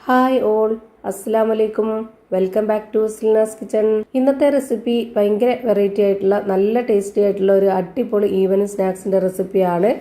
Hi all, അസ്സലാമു അലൈക്കും. Welcome back to Silnas kitchen. ഇന്നത്തെ റെസിപ്പി ഭയങ്കര വെറൈറ്റി ആയിട്ടുള്ള നല്ല ടേസ്റ്റി ആയിട്ടുള്ള ഒരു അടിപൊളി ഈവനിങ് സ്നാക്സിന്റെ റെസിപ്പിയാണ്.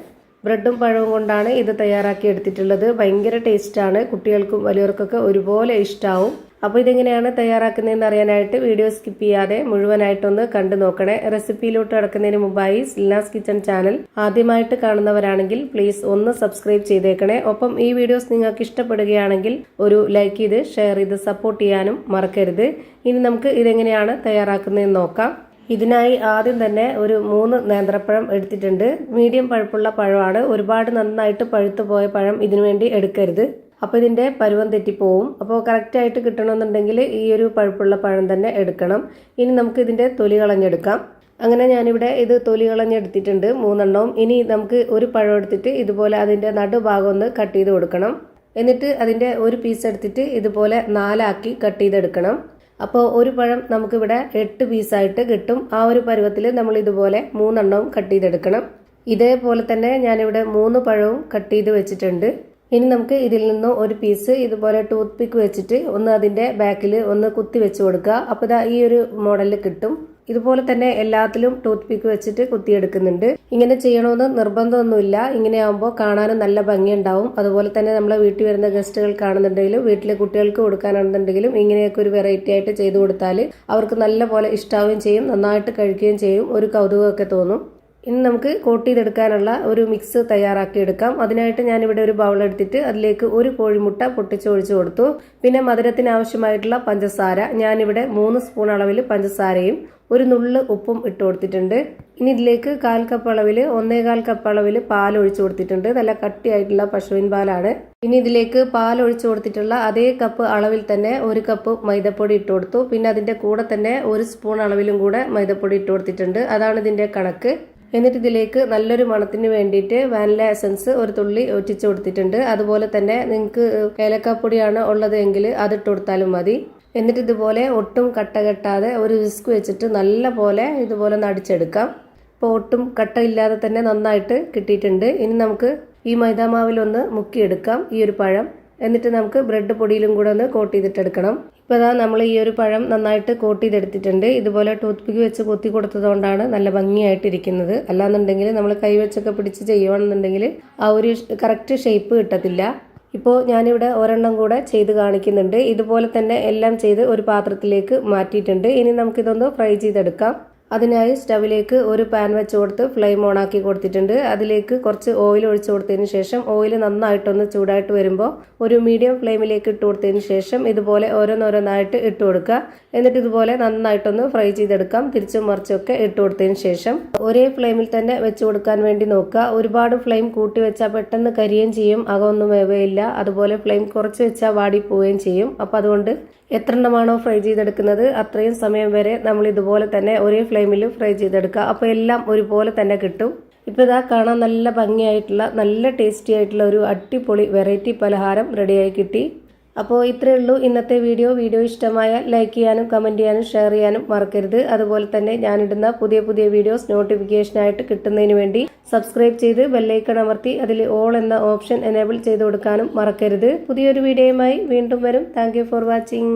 ബ്രെഡും പഴവും കൊണ്ടാണ് ഇത് തയ്യാറാക്കി എടുത്തിട്ടുള്ളത്. ഭയങ്കര ടേസ്റ്റാണ്, കുട്ടികൾക്കും വലിയവർക്കൊക്കെ ഒരുപോലെ ഇഷ്ടാവും. അപ്പോൾ ഇതെങ്ങനെയാണ് തയ്യാറാക്കുന്നതെന്ന് അറിയാനായിട്ട് വീഡിയോ സ്കിപ്പ് ചെയ്യാതെ മുഴുവനായിട്ടൊന്ന് കണ്ടു നോക്കണേ. റെസിപ്പിയിലോട്ട് കടക്കുന്നതിന് മുമ്പായി സിൽനാസ് കിച്ചൺ ചാനൽ ആദ്യമായിട്ട് കാണുന്നവരാണെങ്കിൽ പ്ലീസ് ഒന്ന് സബ്സ്ക്രൈബ് ചെയ്തേക്കണേ. ഒപ്പം ഈ വീഡിയോസ് നിങ്ങൾക്ക് ഇഷ്ടപ്പെടുകയാണെങ്കിൽ ഒരു ലൈക്ക് ചെയ്ത് ഷെയർ ചെയ്ത് സപ്പോർട്ട് ചെയ്യാനും മറക്കരുത്. ഇനി നമുക്ക് ഇതെങ്ങനെയാണ് തയ്യാറാക്കുന്നതെന്ന് നോക്കാം. ഇതിനായി ആദ്യം തന്നെ ഒരു 3 നേന്ത്രപ്പഴം എടുത്തിട്ടുണ്ട്. മീഡിയം പഴുപ്പുള്ള പഴമാണ്. ഒരുപാട് നന്നായിട്ട് പഴുത്തു പോയ പഴം ഇതിനുവേണ്ടി എടുക്കരുത്. അപ്പോൾ ഇതിൻ്റെ പരുവം തെറ്റിപ്പോവും. അപ്പോൾ കറക്റ്റായിട്ട് കിട്ടണമെന്നുണ്ടെങ്കിൽ ഈ ഒരു പഴുപ്പുള്ള പഴം തന്നെ എടുക്കണം. ഇനി നമുക്ക് ഇതിൻ്റെ തൊലി കളഞ്ഞെടുക്കാം. അങ്ങനെ ഞാനിവിടെ ഇത് തൊലി കളഞ്ഞെടുത്തിട്ടുണ്ട് 3 എണ്ണവും. ഇനി നമുക്ക് ഒരു പഴം എടുത്തിട്ട് ഇതുപോലെ അതിൻ്റെ നടുഭാഗം ഒന്ന് കട്ട് ചെയ്ത് കൊടുക്കണം. എന്നിട്ട് അതിൻ്റെ ഒരു പീസ് എടുത്തിട്ട് ഇതുപോലെ 4 ആക്കി കട്ട് ചെയ്തെടുക്കണം. അപ്പോൾ ഒരു പഴം നമുക്കിവിടെ 8 പീസായിട്ട് കിട്ടും. ആ ഒരു പരുവത്തിൽ നമ്മൾ ഇതുപോലെ 3 എണ്ണവും കട്ട് ചെയ്തെടുക്കണം. ഇതേപോലെ തന്നെ ഞാനിവിടെ 3 പഴവും കട്ട് ചെയ്ത് വെച്ചിട്ടുണ്ട്. ഇനി നമുക്ക് ഇതിൽ നിന്ന് ഒരു പീസ് ഇതുപോലെ ടൂത്ത് പിക്ക് വെച്ചിട്ട് ഒന്ന് അതിൻ്റെ ബാക്കിൽ ഒന്ന് കുത്തി വെച്ച് കൊടുക്കുക. അപ്പോൾ ഇതാ ഈ ഒരു മോഡലിൽ കിട്ടും. ഇതുപോലെ തന്നെ എല്ലാത്തിലും ടൂത്ത് പിക്ക് വെച്ചിട്ട് കുത്തിയെടുക്കുന്നുണ്ട്. ഇങ്ങനെ ചെയ്യണമെന്ന് നിർബന്ധമൊന്നുമില്ല. ഇങ്ങനെ ആകുമ്പോൾ കാണാനും നല്ല ഭംഗിയുണ്ടാവും. അതുപോലെ തന്നെ നമ്മളെ വീട്ടിൽ വരുന്ന ഗസ്റ്റുകൾ കാണുന്നുണ്ടെങ്കിലും വീട്ടിലെ കുട്ടികൾക്ക് കൊടുക്കാനാണെന്നുണ്ടെങ്കിലും ഇങ്ങനെയൊക്കെ ഒരു വെറൈറ്റി ആയിട്ട് ചെയ്തു കൊടുത്താൽ അവർക്ക് നല്ല പോലെ ഇഷ്ടാവുകയും ചെയ്യും, നന്നായിട്ട് കഴിക്കുകയും ചെയ്യും, ഒരു കൗതുകമൊക്കെ തോന്നും. ഇനി നമുക്ക് കോട്ട് ചെയ്തെടുക്കാനുള്ള ഒരു മിക്സ് തയ്യാറാക്കി എടുക്കാം. അതിനായിട്ട് ഞാനിവിടെ ഒരു ബൗൾ എടുത്തിട്ട് അതിലേക്ക് ഒരു കോഴിമുട്ട പൊട്ടിച്ചൊഴിച്ച് കൊടുത്തു. പിന്നെ മധുരത്തിന് ആവശ്യമായിട്ടുള്ള പഞ്ചസാര, ഞാനിവിടെ 3 സ്പൂൺ അളവിൽ പഞ്ചസാരയും ഒരു നുള്ള് ഉപ്പും ഇട്ട് കൊടുത്തിട്ടുണ്ട്. ഇനി ഇതിലേക്ക് 1/4 കപ്പ് അളവിൽ 1/4 കപ്പ് അളവിൽ പാൽ ഒഴിച്ചു കൊടുത്തിട്ടുണ്ട്. നല്ല കട്ടിയായിട്ടുള്ള പശുവിൻ പാലാണ്. ഇനി ഇതിലേക്ക് പാൽ ഒഴിച്ചു കൊടുത്തിട്ടുള്ള അതേ കപ്പ് അളവിൽ തന്നെ 1 കപ്പ് മൈദപ്പൊടി ഇട്ട് കൊടുത്തു. പിന്നെ അതിൻ്റെ കൂടെ തന്നെ 1 സ്പൂൺ അളവിലും കൂടെ മൈദപ്പൊടി ഇട്ട് കൊടുത്തിട്ടുണ്ട്. അതാണ് ഇതിൻ്റെ കണക്ക്. എന്നിട്ട് ഇതിലേക്ക് നല്ലൊരു മണത്തിന് വേണ്ടിയിട്ട് വാനില എസൻസ് ഒരു തുള്ളി ഒറ്റിച്ചു കൊടുത്തിട്ടുണ്ട്. അതുപോലെ തന്നെ നിങ്ങൾക്ക് ഏലക്കാപ്പൊടിയാണ് ഉള്ളത് എങ്കിൽ അതിട്ട് കൊടുത്താലും മതി. എന്നിട്ട് ഇതുപോലെ ഒട്ടും കട്ട കെട്ടാതെ ഒരു വിസ്ക് വെച്ചിട്ട് നല്ല പോലെ ഇതുപോലെ നടിച്ചെടുക്കാം. ഇപ്പോൾ ഒട്ടും കട്ട ഇല്ലാതെ തന്നെ നന്നായിട്ട് കിട്ടിയിട്ടുണ്ട്. ഇനി നമുക്ക് ഈ മൈദാമാവിലൊന്ന് മുക്കിയെടുക്കാം ഈ ഒരു പഴം. എന്നിട്ട് നമുക്ക് ബ്രെഡ് പൊടിയിലും കൂടെ ഒന്ന് കോട്ട് ചെയ്തിട്ടെടുക്കണം. ഇപ്പോൾ അതാ നമ്മൾ ഈ ഒരു പഴം നന്നായിട്ട് കോട്ട് ചെയ്തെടുത്തിട്ടുണ്ട്. ഇതുപോലെ ടൂത്ത് പിക്ക് വെച്ച് കൊത്തി കൊടുത്തതുകൊണ്ടാണ് നല്ല ഭംഗിയായിട്ടിരിക്കുന്നത്. അല്ലാന്നുണ്ടെങ്കിൽ നമ്മൾ കൈവച്ചൊക്കെ പിടിച്ച് ചെയ്യുവാണെന്നുണ്ടെങ്കിൽ ആ ഒരു കറക്റ്റ് ഷേപ്പ് കിട്ടത്തില്ല. ഇപ്പോൾ ഞാനിവിടെ ഒരെണ്ണം കൂടെ ചെയ്ത് കാണിക്കുന്നുണ്ട്. ഇതുപോലെ തന്നെ എല്ലാം ചെയ്ത് ഒരു പാത്രത്തിലേക്ക് മാറ്റിയിട്ടുണ്ട്. ഇനി നമുക്കിതൊന്ന് ഫ്രൈ ചെയ്തെടുക്കാം. അതിനായി സ്റ്റവിലേക്ക് ഒരു പാൻ വെച്ച് കൊടുത്ത് ഫ്ലെയിം ഓൺ ആക്കി കൊടുത്തിട്ടുണ്ട്. അതിലേക്ക് കുറച്ച് ഓയിൽ ഒഴിച്ചു കൊടുത്തതിന് ശേഷം ഓയിൽ നന്നായിട്ടൊന്ന് ചൂടായിട്ട് വരുമ്പോൾ ഒരു മീഡിയം ഫ്ലെയിമിലേക്ക് ഇട്ട് കൊടുത്തതിന് ശേഷം ഇതുപോലെ ഓരോന്നോരോന്നായിട്ട് ഇട്ട് കൊടുക്കുക. എന്നിട്ട് ഇതുപോലെ നന്നായിട്ടൊന്ന് ഫ്രൈ ചെയ്തെടുക്കാം. തിരിച്ചും മറിച്ചൊക്കെ ഇട്ട് കൊടുത്തതിന് ശേഷം ഒരേ ഫ്ലെയിമിൽ തന്നെ വെച്ച് കൊടുക്കാൻ വേണ്ടി നോക്കുക. ഒരുപാട് ഫ്ലെയിം കൂട്ടി വെച്ചാൽ പെട്ടെന്ന് കരിയുകയും ചെയ്യും, അകമൊന്നും വേവയില്ല. അതുപോലെ ഫ്ലെയിം കുറച്ച് വെച്ചാൽ വാടി പോവുകയും ചെയ്യും. അപ്പോൾ അതുകൊണ്ട് എത്ര എണ്ണമാണോ ഫ്രൈ ചെയ്തെടുക്കുന്നത് അത്രയും സമയം വരെ നമ്മൾ ഇതുപോലെ തന്നെ ഒരേ ഫ്ലെയിമിൽ ഫ്രൈ ചെയ്തെടുക്കുക. അപ്പോൾ എല്ലാം ഒരുപോലെ തന്നെ കിട്ടും. ഇപ്പോൾ ഇതാ കാണാൻ നല്ല ഭംഗിയായിട്ടുള്ള നല്ല ടേസ്റ്റി ആയിട്ടുള്ള ഒരു അടിപൊളി വെറൈറ്റി പലഹാരം റെഡിയായി കിട്ടി. അപ്പോൾ ഇത്രയേ ഉള്ളൂ ഇന്നത്തെ വീഡിയോ ഇഷ്ടമായാൽ ലൈക്ക് ചെയ്യാനും കമൻറ്റ് ചെയ്യാനും ഷെയർ ചെയ്യാനും മറക്കരുത്. അതുപോലെ തന്നെ ഞാനിടുന്ന പുതിയ വീഡിയോസ് നോട്ടിഫിക്കേഷനായിട്ട് കിട്ടുന്നതിന് വേണ്ടി സബ്സ്ക്രൈബ് ചെയ്ത് ബെല്ലൈക്കൺ അമർത്തി അതിൽ ഓൾ എന്ന ഓപ്ഷൻ എനേബിൾ ചെയ്ത് കൊടുക്കാനും മറക്കരുത്. പുതിയൊരു വീഡിയോയുമായി വീണ്ടും വരും. Thank you for watching.